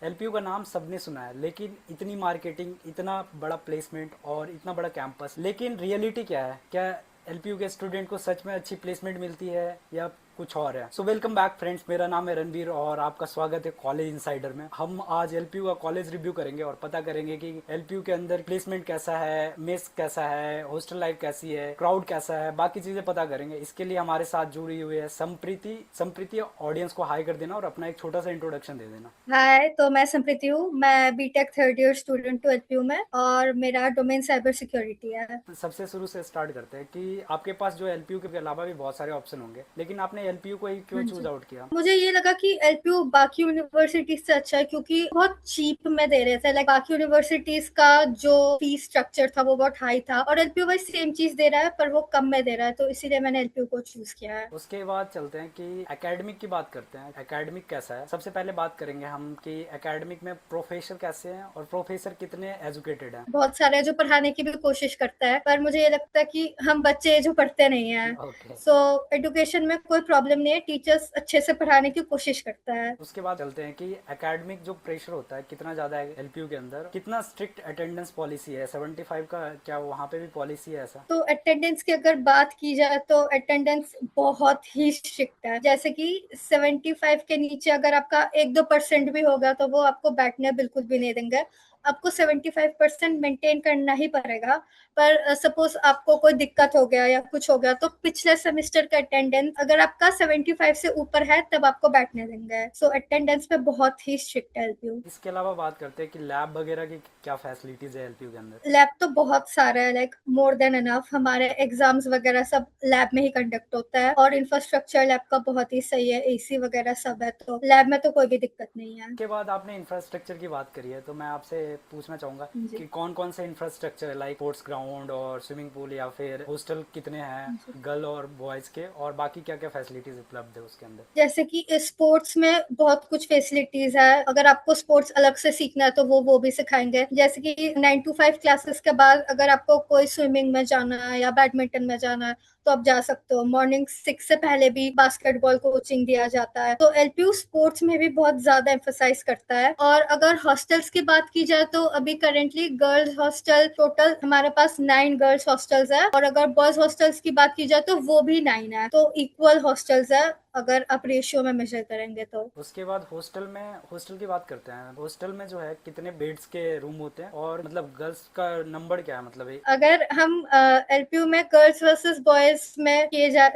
LPU का नाम सबने सुना है, लेकिन इतनी मार्केटिंग, इतना बड़ा प्लेसमेंट और इतना बड़ा कैंपस, लेकिन रियलिटी क्या है? क्या एलपीयू के स्टूडेंट को सच में अच्छी प्लेसमेंट मिलती है या कुछ और है? सो वेलकम बैक फ्रेंड्स, मेरा नाम है रणवीर और आपका स्वागत है कॉलेज इनसाइडर में। हम आज एलपीयू का कॉलेज रिव्यू करेंगे और पता करेंगे कि एलपीयू के अंदर प्लेसमेंट कैसा है, मेस कैसा है, हॉस्टल लाइफ कैसी है, क्राउड कैसा है, बाकी चीजें पता करेंगे। इसके लिए हमारे साथ जुड़ी हुई है संप्रीति। संप्रीति, ऑडियंस को हाई कर देना और अपना एक छोटा सा इंट्रोडक्शन दे देना। हाय, तो मैं समृति हूँ। मैं बीटेक थर्ड ईयर स्टूडेंट हूँ एलपीयू में और मेरा डोमेन साइबर सिक्योरिटी है। सबसे शुरू से स्टार्ट करते हैं कि आपके पास जो एलपीयू के अलावा भी बहुत सारे ऑप्शन होंगे, लेकिन आपने एलपीयू को ही क्यों हाँ चूज जी। आउट किया? मुझे ये लगा कि एलपीयू बाकी यूनिवर्सिटीज से अच्छा है क्योंकि बहुत चीप में दे रहे थे। लाइक बाकी यूनिवर्सिटीज का जो फीस स्ट्रक्चर था वो बहुत हाई था और एलपीयू भाई सेम चीज दे रहा है पर वो कम में दे रहा है, तो इसीलिए मैंने एलपीयू को चूज किया है। उसके बाद चलते हैं कि एकेडमिक की बात करते हैं। एकेडमिक कैसा है, सबसे पहले बात करेंगे हम कि एकेडमिक में प्रोफेसर कैसे हैं और प्रोफेसर कितने एजुकेटेड हैं। बहुत सारे जो पढ़ाने की भी कोशिश करता है पर मुझे ये लगता है कि हम बच्चे जो पढ़ते नहीं हैं। ओके। सो एजुकेशन में कोई प्रॉब्लम नहीं है, टीचर्स अच्छे से पढ़ाने की कोशिश करता है। उसके बाद चलते हैं कि एकेडमिक जो प्रेशर होता है कितना ज़्यादा है एलपीयू के अंदर, कितना स्ट्रिक्ट अटेंडेंस पॉलिसी है, 75 का क्या वहाँ पे भी पॉलिसी है ऐसा? तो अटेंडेंस की अगर बात की जाए तो अटेंडेंस बहुत ही स्ट्रिक्ट है। जैसे कि 75 के नीचे अगर आपका 1-2% भी होगा तो वो आपको बैठने बिल्कुल भी नहीं देंगे। आपको 75% मेंटेन करना ही पड़ेगा। पर सपोज आपको कोई दिक्कत हो गया या कुछ हो गया तो पिछले सेमेस्टर का अटेंडेंस अगर आपका 75 से ऊपर है तब आपको बैठने देंगे। सो अटेंडेंस पे बहुत ही स्ट्रिक्ट है एलपीयू। इसके अलावा बात करते हैं कि लैब वगैरह की क्या फैसिलिटीज़ है एलपीयू के अंदर। लैब तो बहुत सारा है, लाइक मोर देन एनफ। हमारे एग्जाम्स वगैरह सब लैब में ही कंडक्ट होता है और इंफ्रास्ट्रक्चर लैब का बहुत ही सही है, एसी वगैरह सब है, तो लैब में तो कोई भी दिक्कत नहीं है। के बाद आपने इंफ्रास्ट्रक्चर की बात करी है, तो मैं आपसे पूछना चाहूँगा जी। कि कौन कौन से इंफ्रास्ट्रक्चर है, लाइक स्पोर्ट्स ग्राउंड और स्विमिंग पूल, या फिर हॉस्टल कितने हैं जी। गर्ल और बॉयज़ के, और बाकी क्या क्या फैसिलिटीज़ उपलब्ध है उसके अंदर। जैसे कि स्पोर्ट्स में बहुत कुछ फैसिलिटीज है। अगर आपको स्पोर्ट्स अलग से सीखना है तो वो भी सिखाएंगे। जैसे कि 9 to 5 क्लासेस के बाद अगर आपको कोई स्विमिंग में जाना है या बैडमिंटन में जाना है तो आप जा सकते हो। मॉर्निंग 6 से पहले भी बास्केटबॉल कोचिंग दिया जाता है, तो एलपीयू स्पोर्ट्स में भी बहुत ज्यादा एम्फोसाइज करता है। और अगर हॉस्टल्स की बात की जाए तो अभी करेंटली गर्ल्स हॉस्टल टोटल हमारे पास 9 गर्ल्स हॉस्टल्स है और अगर बॉयज हॉस्टल्स की बात की जाए तो वो भी 9 है, तो इक्वल हॉस्टल्स है अगर आप रेशियो में मेजर करेंगे तो। उसके बाद हॉस्टल की बात करते हैं। हॉस्टल में जो है कितने बेड्स के रूम होते हैं, और मतलब गर्ल्स का नंबर क्या है, मतलब एक। अगर हम एलपीयू में गर्ल्स वर्सेस बॉयज में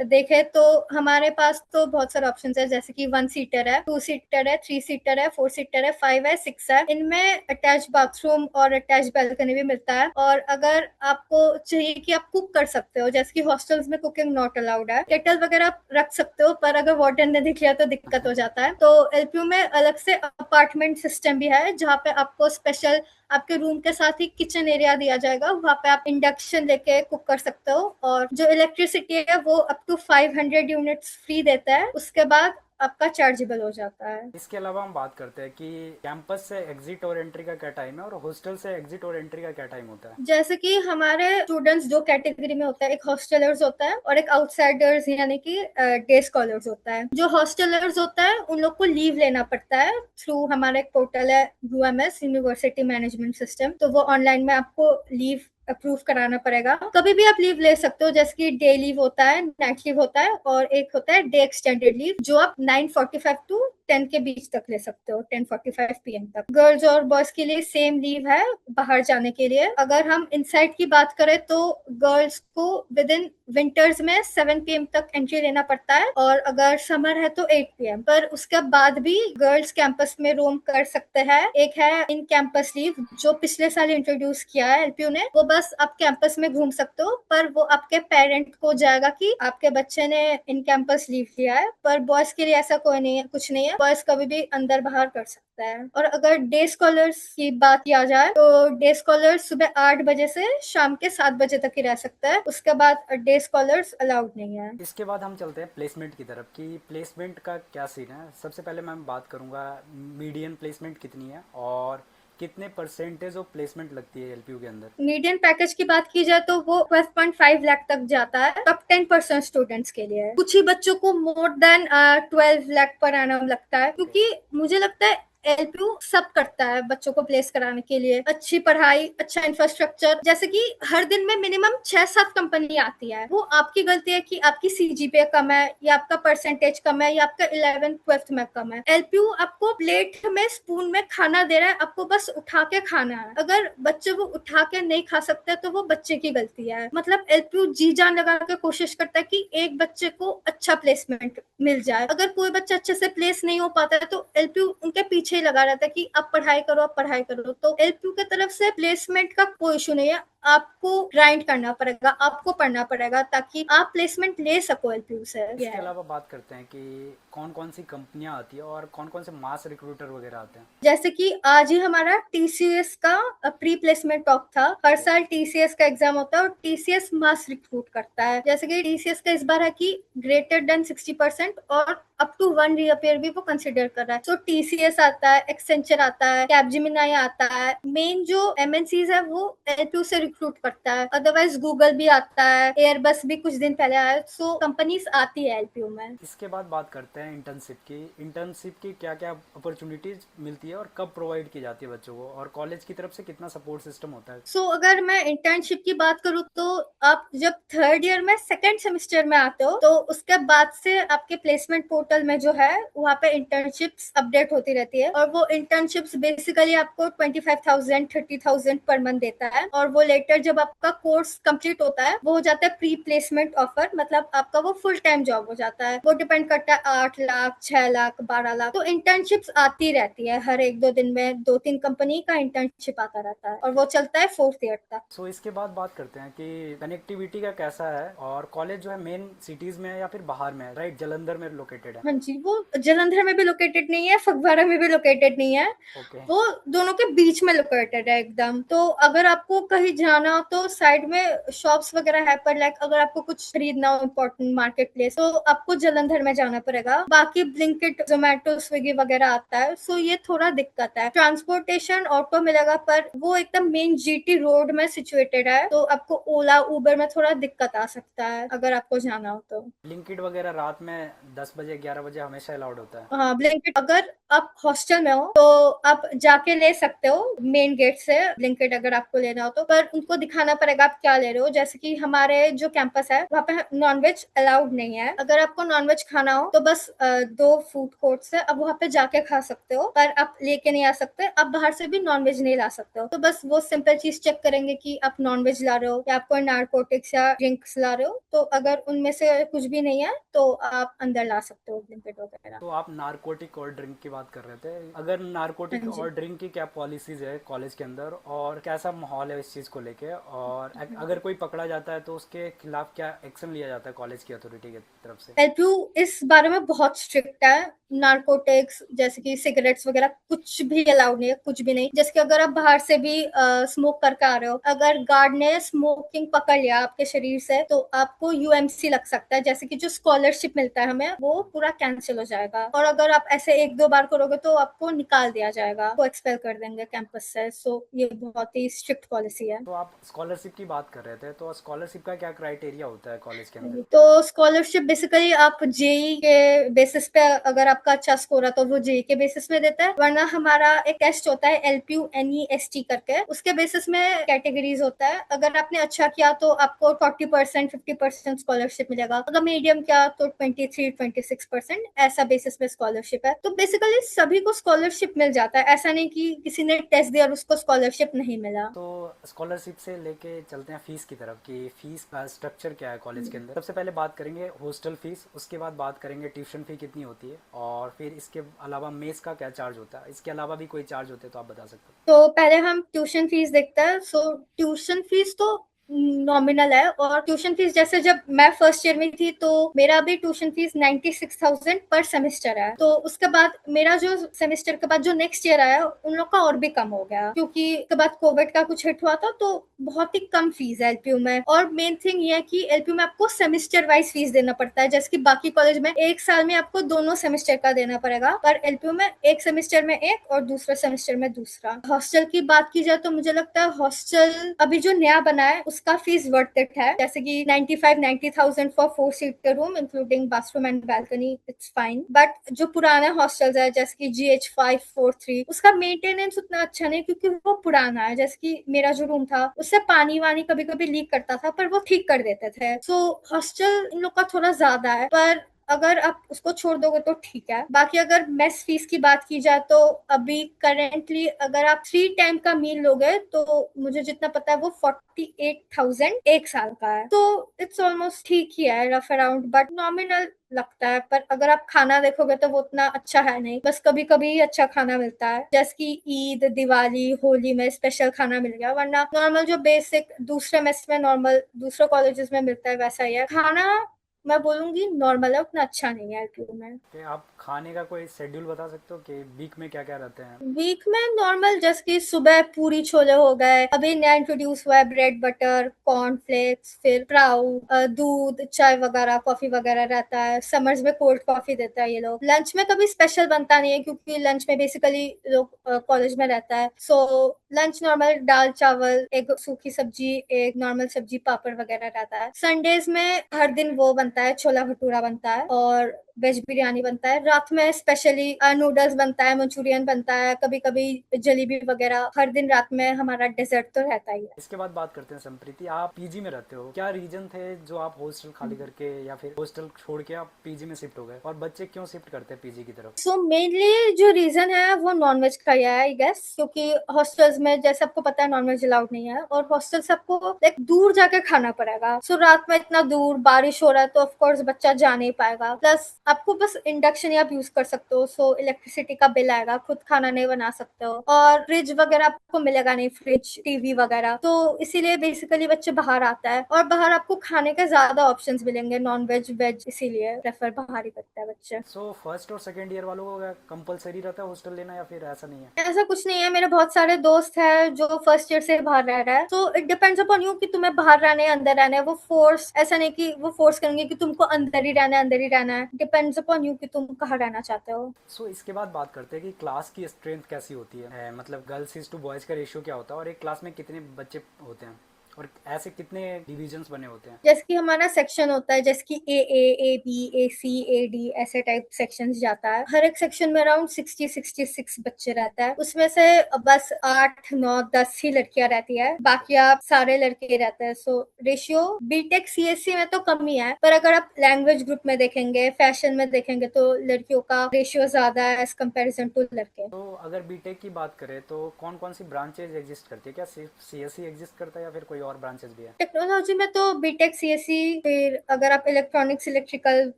देखे तो हमारे पास तो बहुत सारे ऑप्शन है। जैसे कि 1 सीटर है, 2 सीटर है, 3 सीटर है, 4 सीटर है, 5 है, 6 है। इनमें अटैच बाथरूम और अटैच बैल्कनी भी मिलता है। और अगर आपको चाहिए कि आप कुक कर सकते हो, जैसे कि हॉस्टल्स में कुकिंग नॉट अलाउड है, केटल वगैरह आप रख सकते हो पर अगर वार्डन ने दिख लिया तो दिक्कत हो जाता है। तो एलपीयू में अलग से अपार्टमेंट सिस्टम भी है जहाँ पे आपको स्पेशल आपके रूम के साथ ही किचन एरिया दिया जाएगा, वहां पे आप इंडक्शन लेके कुक कर सकते हो। और जो इलेक्ट्रिसिटी है वो अप टू 500 यूनिट्स फ्री देता है, उसके बाद आपका चार्जेबल हो जाता है। इसके अलावा हम बात करते हैं कि कैंपस से एग्जिट और एंट्री का क्या टाइम है, और हॉस्टल से एग्जिट और एंट्री का क्या टाइम होता है। जैसे कि हमारे स्टूडेंट्स दो कैटेगरी में होता है, एक हॉस्टलर्स होता है और एक आउटसाइडर्स यानी कि डे स्कॉलर्स होता है। जो हॉस्टलर्स होता है उन लोग को लीव लेना पड़ता है थ्रू हमारा एक पोर्टल है, यूएमएस यूनिवर्सिटी मैनेजमेंट सिस्टम, तो वो ऑनलाइन में आपको लीव अप्रूव कराना पड़ेगा। कभी भी आप लीव ले सकते हो, जैसे कि डे लीव होता है, नाइट लीव होता है और एक होता है डे एक्सटेंडेड लीव जो आप 9:45 to 10 के बीच तक ले सकते हो, 10:45 PM तक। गर्ल्स और बॉयज के लिए सेम लीव है बाहर जाने के लिए। अगर हम इनसाइड की बात करें तो गर्ल्स को विद इन विंटर्स में 7 PM तक एंट्री लेना पड़ता है और अगर समर है तो 8 PM, पर उसके बाद भी गर्ल्स कैंपस में रोम कर सकते हैं। एक है इन कैंपस लीव जो पिछले साल इंट्रोड्यूस किया है एलपीयू ने, वो बस आप कैंपस में घूम सकते हो पर वो आपके पेरेंट को जाएगा कि आपके बच्चे ने इन कैंपस लीव लिया है। पर बॉयज के लिए ऐसा कोई नहीं है, कुछ नहीं है, बॉयज कभी भी अंदर बाहर कर सकता है। और अगर डे स्कॉलर्स की बात किया जाए तो डे स्कॉलर्स सुबह 8 बजे से शाम के 7 बजे तक ही रह सकता है, उसके बाद डे स्कॉलर्स अलाउड नहीं है। इसके बाद हम चलते हैं प्लेसमेंट की तरफ कि प्लेसमेंट का क्या सीन है। सबसे पहले मैं बात करूंगा मीडियन प्लेसमेंट कितनी है और कितने परसेंटेज ऑफ प्लेसमेंट लगती है एलपीयू के अंदर। मीडियन पैकेज की बात की जाए तो वो 12.5 लाख तक जाता है, टॉप 10% स्टूडेंट्स के लिए। कुछ ही बच्चों को more than 12 lakh per annum लगता है, क्योंकि मुझे लगता है एलपीयू सब करता है बच्चों को प्लेस कराने के लिए, अच्छी पढ़ाई, अच्छा इंफ्रास्ट्रक्चर। जैसे कि हर दिन में मिनिमम 6-7 कंपनी आती है, वो आपकी गलती है कि आपकी सीजीपीए कम है या आपका परसेंटेज कम है या आपका 11th-12th में कम है। एलपीयू आपको प्लेट में स्पून में खाना दे रहा है, आपको बस उठा के खाना है। अगर बच्चे वो उठा के नहीं खा सकते तो वो बच्चे की गलती है। मतलब एलपीयू जी जान लगा के कोशिश करता है कि एक बच्चे को अच्छा प्लेसमेंट मिल जाए। अगर कोई बच्चा अच्छे से प्लेस नहीं हो पाता है तो एलपीयू उनके पीछे ही लगा रहता है कि अब पढ़ाई करो, अब पढ़ाई करो। तो एलपीयू की तरफ से प्लेसमेंट का कोई इशू नहीं है, आपको ग्राइंड करना पड़ेगा, आपको पढ़ना पड़ेगा ताकि आप प्लेसमेंट ले सको एलपीयू से। इसके अलावा बात करते हैं कि कौन कौन सी कंपनियां आती है और कौन कौन से मास रिक्रूटर वगैरह आते हैं। जैसे कि आज ही हमारा टीसीएस का प्री प्लेसमेंट टॉक था। हर साल टीसीएस का एग्जाम होता है और टीसीएस मास रिक्रूट करता है। जैसे कि टीसीएस का इस बार है कि ग्रेटर देन 60% और अप टू 1 रीअपियर भी वो कंसिडर कर रहा है। सो टीसीएस आता है, एक्सेंचर आता है, कैपजेमिनी आता है। मेन जो एमएनसीज है वो एलपीयू से रिक्रूट करता है। अदरवाइज गूगल भी आता है, एयरबस भी कुछ दिन पहले आया। सो कंपनीज आती है एलपीयू में। इसके बाद बात करते हैं इंटर्नशिप की क्या क्या अपॉर्चुनिटीज मिलती है और कब प्रोवाइड की जाती है बच्चों को, और कॉलेज की तरफ से कितना सपोर्ट सिस्टम होता है। सो अगर मैं इंटर्नशिप की बात करूँ तो आप जब 3rd ईयर में 2nd सेमेस्टर में आते हो तो उसके बाद से आपके प्लेसमेंट पोर्टल में जो है वहाँ पे इंटर्नशिप्स अपडेट होती रहती है और वो इंटर्नशिप्स बेसिकली आपको 25,000 30,000 पर मंथ देता है। और वो लेटर जब आपका कोर्स कंप्लीट होता है वो हो जाता है प्री प्लेसमेंट ऑफर, मतलब आपका वो फुल टाइम जॉब हो जाता है। वो डिपेंड करता है 8 लाख, 6 लाख, 12 लाख। तो इंटर्नशिप्स आती रहती है, हर 1-2 दिन में 2-3 कंपनी का इंटर्नशिप आता रहता है और वो चलता है 4th ईयर तक। सो इसके बाद बात करते हैं कि कनेक्टिविटी का कैसा है, और कॉलेज जो है मेन सिटीज में है या फिर बाहर में है, राइट, जलंधर में लोकेटेड है। हाँ जी, वो जलंधर में भी लोकेटेड नहीं है, फगवाड़ा में भी लोकेटेड नहीं है। ओके। वो दोनों के बीच में लोकेटेड है एकदम। तो अगर आपको कहीं जाना हो तो साइड में शॉप्स वगैरह है, पर लाइक अगर आपको कुछ खरीदना हो इम्पोर्टेंट मार्केट प्लेस तो आपको जलंधर में जाना पड़ेगा। बाकी ब्लिंकिट, जोमेटो, स्विगी वगैरह आता है। सो ये थोड़ा दिक्कत है। ट्रांसपोर्टेशन ऑटो मिलेगा पर वो एकदम मेन जीटी रोड में सिचुएटेड है, तो आपको ओला उबर में थोड़ा दिक्कत आ सकता है अगर आपको जाना हो तो। ब्लिंकिट वगैरह रात में 10 बजे 11 बजे हमेशा अलाउड होता है। हाँ, ब्लिंकिट अगर आप हॉस्टल में हो तो आप जाके ले सकते हो मेन गेट से ब्लिंकिट अगर आपको लेना हो तो, पर उनको दिखाना पड़ेगा आप क्या ले रहे हो। जैसे कि हमारे जो कैंपस है वहाँ पे नॉनवेज अलाउड नहीं है। अगर आपको नॉनवेज खाना हो तो बस 2 फूड कोर्ट से आप वहाँ पे जाके खा सकते हो, पर आप लेके नहीं आ सकते। आप बाहर से भी नॉनवेज नहीं ला सकते हो। तो बस वो सिंपल चीज चेक करेंगे कि आप नॉनवेज ला रहे हो या आप कोई नारकोटिक्स या ड्रिंक्स ला रहे हो। तो अगर उनमें से कुछ भी नहीं है तो आप अंदर ला सकते हो ब्लिंकिट वगैरह। तो आप नारकोटिक और ड्रिंक की बात कर रहे थे, अगर नारकोटिक हाँ जी। और ड्रिंक की क्या पॉलिसीज है कॉलेज के अंदर, और कैसा माहौल है इस चीज़ को लेके, और अगर कोई पकड़ा जाता है तो उसके खिलाफ क्या एक्शन लिया जाता है कॉलेज की अथॉरिटी की तरफ से। एलपीयू इस बारे में बहुत स्ट्रिक्ट है। नारकोटिक्स जैसे कि सिगरेट्स वगैरह कुछ भी अलाउड नहीं है, कुछ भी नहीं। जैसे कि अगर आप बाहर से भी स्मोक करके आ रहे हो, अगर गार्ड ने स्मोकिंग पकड़ लिया आपके शरीर से तो आपको यूएमसी लग सकता है। जैसे कि जो स्कॉलरशिप मिलता है हमें वो पूरा कैंसिल हो जाएगा। और अगर आप ऐसे 1-2 बार करोगे तो आपको निकाल दिया जाएगा, आपको एक्सपेल कर देंगे कैंपस से। सो ये बहुत ही स्ट्रिक्ट पॉलिसी है। तो आप स्कॉलरशिप की बात कर रहे थे, तो स्कॉलरशिप का क्या क्राइटेरिया होता है कॉलेज के अंदर। तो स्कॉलरशिप बेसिकली आप जेई के बेसिस पे, अगर आपका अच्छा स्कोर है तो वो जेई के बेसिस में देता है, वरना हमारा एक टेस्ट होता है एलपीयू एनईएसटी करके, उसके बेसिस में कैटेगरीज होता है। अगर आपने अच्छा किया तो आपको 40% 50% स्कॉलरशिप मिलेगा, अगर मीडियम किया तो 23-26% ऐसा बेसिस पे स्कॉलरशिप है। तो बेसिकली सभी को स्कॉलरशिप मिल जाता है, ऐसा नहीं कि किसी ने टेस्ट दिया और उसको स्कॉलरशिप नहीं मिला। तो स्कॉलरशिप से लेके चलते हैं फीस की तरफ कि फीस का स्ट्रक्चर क्या है कॉलेज के अंदर। सबसे पहले बात करेंगे हॉस्टल फीस, उसके बाद बात करेंगे ट्यूशन फी कितनी होती है, और फिर इसके अलावा मेस का क्या चार्ज होता है। इसके अलावा भी कोई चार्ज होते हैं तो आप बता सकते हो। तो पहले हम ट्यूशन फीस देखते हैं। सो ट्यूशन फीस तो नॉमिनल है। और ट्यूशन फीस जैसे जब मैं फर्स्ट ईयर में थी तो मेरा भी ट्यूशन फीस 96,000 पर सेमेस्टर है। तो उसके बाद मेरा जो सेमेस्टर के बाद जो नेक्स्ट ईयर आया उन लोग का और भी कम हो गया, क्योंकि उसके बाद कोविड का कुछ हिट हुआ था तो बहुत ही कम फीस है एलपीयू में। और मेन थिंग ये है कि एलपीयू में आपको सेमेस्टर वाइज फीस देना पड़ता है, जैसे कि बाकी कॉलेज में एक साल में आपको दोनों सेमेस्टर का देना पड़ेगा, पर एलपीयू में एक सेमेस्टर में एक और दूसरे सेमेस्टर में दूसरा। हॉस्टल की बात की जाए तो मुझे लगता है हॉस्टल अभी जो नया बना है उसका फीस वर्थ इट है, जैसे कि 95-90,000 for 4 seater room including bathroom and balcony, it's fine. But जो पुराने हॉस्टल्स है जैसे कि GH543, उसका मेंटेनेंस उतना अच्छा नहीं, क्योंकि वो पुराना है। जैसे कि मेरा जो रूम था उससे पानी वानी कभी कभी लीक करता था, पर वो ठीक कर देते थे। सो हॉस्टल इन लोग का थोड़ा ज्यादा है, पर अगर आप उसको छोड़ दोगे तो ठीक है। बाकी अगर मेस फीस की बात की जाए तो अभी करेंटली अगर आप 3 टाइम का मील लोगे तो मुझे जितना पता है वो 48,000 एक साल का है। तो इट्स ऑलमोस्ट ठीक ही है, रफ अराउंड, बट नॉमिनल लगता है। पर अगर आप खाना देखोगे तो वो उतना अच्छा है नहीं, बस कभी कभी अच्छा खाना मिलता है, जैसे कि ईद, दिवाली, होली में स्पेशल खाना मिल गया, वरना नॉर्मल जो बेसिक दूसरे मेस में, नॉर्मल दूसरे कॉलेजेस में मिलता है वैसा ही है खाना। मैं बोलूंगी नॉर्मल है, उतना अच्छा नहीं है एलपीयू में। कि आप खाने का कोई शेड्यूल बता सकते हो कि वीक में क्या क्या रहते हैं? वीक में नॉर्मल, जैसे कि सुबह पूरी छोले हो गए, अभी नया इंट्रोड्यूस हुआ है ब्रेड बटर, कॉर्नफ्लेक्स, फिर प्राउ, दूध, चाय वगैरह, कॉफी वगैरह रहता है। समर्स में कोल्ड कॉफी देता है ये लोग। लंच में कभी स्पेशल बनता नहीं है, क्योंकि लंच में बेसिकली लोग कॉलेज में रहता है। सो लंच नॉर्मल दाल चावल, एक सूखी सब्जी, एक नॉर्मल सब्जी, पापड़ वगैरह रहता है। संडेज में हर दिन वो बनता है, छोला भटूरा बनता है और वेज बिरयानी बनता है। रात में स्पेशली नूडल्स बनता है, मंचूरियन बनता है, कभी कभी जलेबी वगैरह। हर दिन रात में हमारा डेजर्ट तो रहता ही है। इसके बाद बात करते हैं संप्रीति, आप पीजी में रहते हो, क्या रीजन थे जो आप हॉस्टल खाली करके या फिर हॉस्टल छोड़ के आप पीजी में शिफ्ट हो गए, और बच्चे क्यों शिफ्ट करते हैं पीजी की तरफ? सो मेनली जो रीजन है वो नॉनवेज का ही है आई गेस, क्योंकि हॉस्टल्स में जैसे आपको पता है नॉनवेज अलाउड नहीं है, और हॉस्टल से आपको लाइक दूर जाके खाना पड़ेगा। सो रात में इतना दूर, बारिश हो रहा है तो ऑफकोर्स बच्चा जा नहीं पाएगा। प्लस आपको बस इंडक्शन ही आप यूज कर सकते हो, सो इलेक्ट्रिसिटी का बिल आएगा, खुद खाना नहीं बना सकते हो, और फ्रिज वगैरह आपको मिलेगा नहीं, फ्रिज, टीवी वगैरह। तो इसीलिए बेसिकली बच्चे बाहर आता है, और बाहर आपको खाने के ज्यादा ऑप्शन मिलेंगे, नॉन वेज, वेज, इसीलिए प्रेफर बाहर ही करते हैं बच्चे। सो फर्स्ट और सेकेंड ईयर वालों को कंपलसरी रहता है हॉस्टल लेना या फिर ऐसा नहीं है? ऐसा कुछ नहीं है, मेरे बहुत सारे दोस्त हैं जो फर्स्ट ईयर से बाहर रह रहा है। तो इट डिपेंड्स अपॉन यू कि तुम्हें बाहर रहना है, अंदर रहना है। वो फोर्स ऐसा नहीं कि वो फोर्स करेंगे कि तुमको अंदर ही रहना है, अंदर ही रहना है। डिपेंड्स अपॉन यू कि तुम कहाँ रहना चाहते हो। सो इसके बाद बात करते हैं कि क्लास की स्ट्रेंथ कैसी होती है, मतलब गर्ल्स इज टू बॉयज़ का रेशियो क्या होता है, और एक क्लास में कितने बच्चे होते हैं, और ऐसे कितने डिविजन्स बने होते हैं? जैसे कि हमारा सेक्शन होता है, जैसे कि A, A, A, B, A, C, A, D ऐसे टाइप जाता है। हर एक सेक्शन में अराउंड 60-66 बच्चे रहता है। उसमें से बस 8, 9, 10 ही लड़कियां रहती है, बाकी आप सारे लड़के रहते हैं। सो रेशियो बीटेक CSC में तो कम ही है, पर अगर आप लैंग्वेज ग्रुप में देखेंगे, फैशन में देखेंगे, तो लड़कियों का रेशियो ज्यादा है एज कम्पेरिजन टू लड़के। तो अगर बीटेक की बात करें तो कौन कौन सी ब्रांचेज एग्जिस्ट करती है, क्या सिर्फ सीएससी एग्जिस्ट करता है या फिर कोई और ब्रांचेज भी है? टेक्नोलॉजी में तो बीटेक CSC, फिर अगर आप इलेक्ट्रॉनिक्स, इलेक्ट्रिकल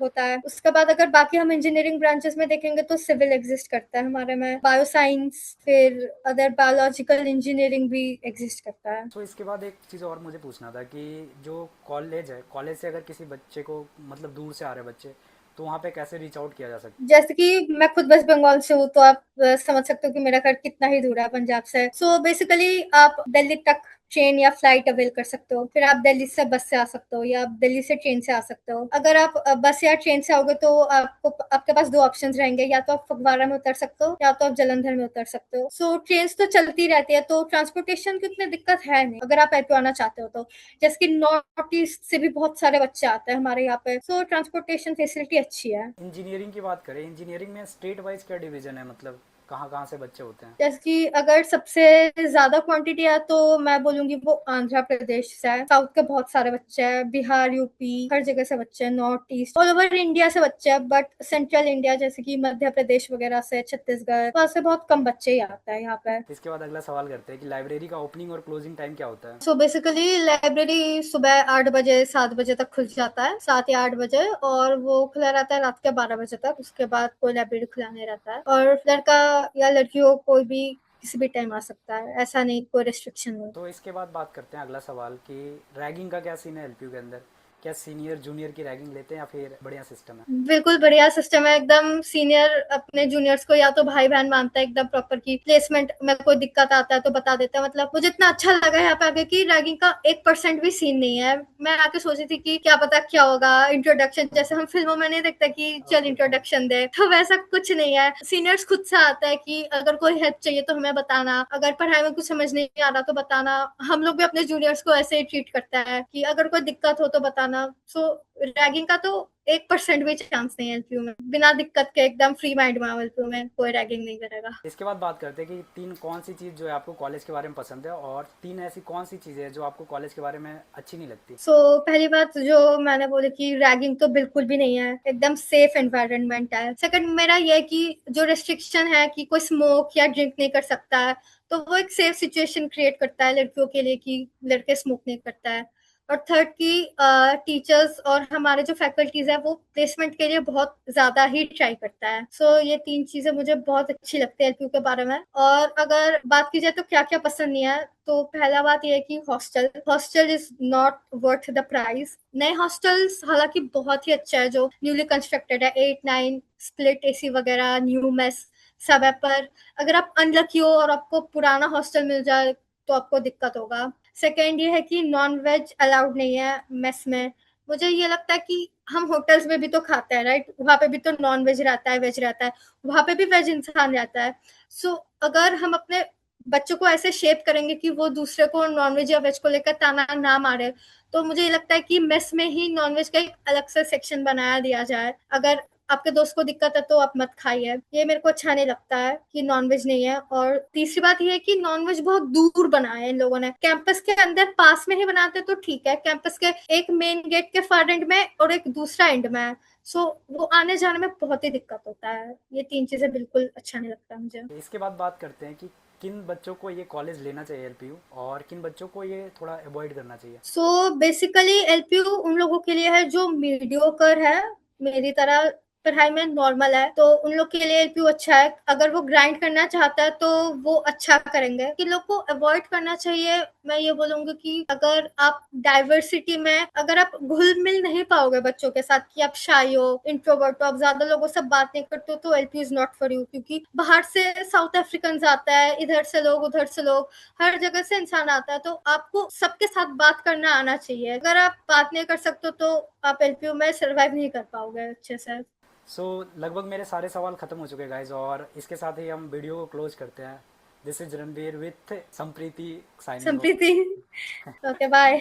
होता है। उसके बाद अगर बाकी हम इंजीनियरिंग ब्रांचेस में देखेंगे तो सिविल एग्जिस्ट करता है हमारे में, बायो साइंस, फिर अदर बायोलॉजिकल इंजीनियरिंग भी एग्जिस्ट करता है। तो इसके बाद एक चीज़ और मुझे पूछना था कि जो कॉलेज है, कॉलेज से अगर किसी बच्चे को, मतलब दूर से आ रहे बच्चे, तो वहाँ पे कैसे रीच आउट किया जा सकता जैसे कि मैं खुद वेस्ट बंगाल से हूँ, तो आप समझ सकते हो कि मेरा घर कितना ही दूर है पंजाब से। सो बेसिकली आप दिल्ली तक ट्रेन या फ्लाइट अवेल कर सकते हो, फिर आप दिल्ली से बस से आ सकते हो, या आप दिल्ली से ट्रेन से आ सकते हो। अगर आप बस या ट्रेन से आओगे तो आपको, आपके पास दो ऑप्शन रहेंगे, या तो आप फगवाड़ा में उतर सकते हो या तो आप जलंधर में उतर सकते हो। सो ट्रेन तो चलती रहती है, तो ट्रांसपोर्टेशन की उतनी दिक्कत है नहीं अगर आप एलपी आना चाहते हो तो। जैसे कि नॉर्थ ईस्ट से भी बहुत सारे बच्चे आते हैं हमारे यहाँ पे, सो ट्रांसपोर्टेशन फैसिलिटी अच्छी है। है? इंजीनियरिंग की बात करें, इंजीनियरिंग में स्टेट वाइज क्या डिवीजन है, मतलब कहाँ कहाँ से बच्चे होते हैं? जैसे कि अगर सबसे ज्यादा क्वांटिटी है तो मैं बोलूंगी वो आंध्र प्रदेश से है। साउथ के बहुत सारे बच्चे हैं, बिहार, यूपी, हर जगह से बच्चे हैं, north east, all over India से बच्चे हैं। बट सेंट्रल इंडिया जैसे कि मध्य प्रदेश वगैरह से, छत्तीसगढ़, वहां से बहुत कम बच्चे ही आते हैं यहाँ पे। इसके बाद अगला सवाल करते हैं कि लाइब्रेरी का ओपनिंग और क्लोजिंग टाइम क्या होता है? सो बेसिकली लाइब्रेरी सुबह 8 बजे, 7 बजे तक खुल जाता है, 7 या 8 बजे, और वो खुला रहता है रात के 12 बजे तक। उसके बाद कोई लाइब्रेरी खुला नहीं रहता है, और लड़का या लड़कियों कोई भी किसी भी टाइम आ सकता है, ऐसा नहीं, कोई रिस्ट्रिक्शन नहीं। तो इसके बाद बात करते हैं अगला सवाल कि रैगिंग का क्या सीन है एलपीयू के अंदर, क्या सीनियर जूनियर की रैगिंग लेते हैं या फिर बढ़िया सिस्टम है? बिल्कुल बढ़िया सिस्टम है एकदम। सीनियर अपने जूनियर्स को या तो भाई बहन मानता है एकदम प्रॉपर की प्लेसमेंट में कोई दिक्कत आता है तो बता देता है। मतलब मुझे इतना अच्छा लगा यहाँ पे आके कि रैगिंग का 1% भी सीन नहीं है। मैं आके सोची थी कि क्या पता क्या होगा, इंट्रोडक्शन जैसे हम फिल्मों में नहीं देखते कि चल ओके। इंट्रोडक्शन दे, तो वैसा कुछ नहीं है। सीनियर्स खुद से आता है कि अगर कोई हेल्प चाहिए तो हमें बताना, अगर पढ़ाई में कुछ समझ नहीं आ रहा तो बताना। हम लोग भी अपने जूनियर्स को ऐसे ही ट्रीट करता है कि अगर कोई दिक्कत हो तो बताना। सो रैगिंग का तो 1% भी चांस नहीं है एलपीयू में। बिना दिक्कत के एकदम फ्री माइंड में एलपीयू में कोई रैगिंग नहीं करेगा। इसके बाद बात करते हैं कि तीन कौन सी चीज़ जो है आपको कॉलेज के बारे में पसंद है और तीन ऐसी कौन सी चीज़ें हैं जो आपको कॉलेज के बारे में अच्छी नहीं लगती? पहली बात जो मैंने बोली कि रैगिंग तो बिल्कुल भी नहीं है, एकदम सेफ एनवायरनमेंट है। सेकंड मेरा ये है कि जो रेस्ट्रिक्शन है कि कोई स्मोक या ड्रिंक नहीं कर सकता है, तो वो एक सेफ सिचुएशन क्रिएट करता है लड़कियों के लिए कि लड़के स्मोक नहीं करता है। और थर्ड की टीचर्स और हमारे जो फैकल्टीज है वो प्लेसमेंट के लिए बहुत ज्यादा ही ट्राई करता है। ये तीन चीजें मुझे बहुत अच्छी लगती है एलपीयू के बारे में। और अगर बात की जाए तो क्या क्या पसंद नहीं है, तो पहला बात यह है कि hostel hostel is not worth the price. नए हॉस्टल्स हालांकि बहुत ही अच्छा है जो न्यूली कंस्ट्रक्टेड है, 8-9 स्प्लिट एसी वगैरह, न्यू मेस सब है। पर अगर आप अनलकी हो और आपको पुराना हॉस्टल मिल जाए तो आपको दिक्कत होगा। सेकेंड ये है कि नॉन वेज अलाउड नहीं है मेस में। मुझे ये लगता है कि हम होटल्स में भी तो खाते हैं राइट, वहां पे भी तो नॉन वेज रहता है, वेज रहता है, वहां पे भी वेज इंसान रहता है। अगर हम अपने बच्चों को ऐसे शेप करेंगे कि वो दूसरे को नॉनवेज या वेज को लेकर ताना ना मारे, तो मुझे ये लगता है कि मेस में ही नॉनवेज का एक अलग से सेक्शन बनाया दिया जाए। अगर आपके दोस्त को दिक्कत है तो आप मत खाइए, ये मेरे को अच्छा नहीं लगता है कि नॉनवेज नहीं है। और तीसरी बात ये है कि नॉनवेज बहुत दूर बनाया है इन लोगों ने, कैंपस के अंदर पास में ही बनाते तो ठीक है, कैंपस के एक मेन गेट के फार एंड में और एक दूसरा एंड में है। वो आने जाने में बहुत ही दिक्कत होता है। ये तीन चीजें बिल्कुल अच्छा नहीं लगता मुझे। इसके बाद बात करते हैं कि किन बच्चों को ये कॉलेज लेना चाहिए एलपीयू और किन बच्चों को ये थोड़ा अवॉइड करना चाहिए? बेसिकली एलपीयू उन लोगों के लिए है जो मीडियोकर है, मेरी तरह पढ़ाई में नॉर्मल है, तो उन लोग के लिए एलपीयू अच्छा है। अगर वो ग्राइंड करना चाहता है तो वो अच्छा करेंगे। कि लोग को अवॉइड करना चाहिए, मैं ये बोलूंगी कि अगर आप डाइवर्सिटी में अगर आप घुल मिल नहीं पाओगे बच्चों के साथ, कि आप शाई हो, इंट्रोवर्ट हो, आप ज्यादा लोगों से बात नहीं करते हो, तो LPU is not for you. क्योंकि बाहर से साउथ अफ्रीकन आता है, इधर से लोग उधर से लोग, हर जगह से इंसान आता है, तो आपको सबके साथ बात करना आना चाहिए। अगर आप बात नहीं कर सकते तो आप एलपीयू में सर्वाइव नहीं कर पाओगे अच्छे से। लगभग मेरे सारे सवाल खत्म हो चुके हैं गाइज और इसके साथ ही हम वीडियो को क्लोज करते हैं। This is Ranbir with Sampreeti signing Sampreeti. Okay bye.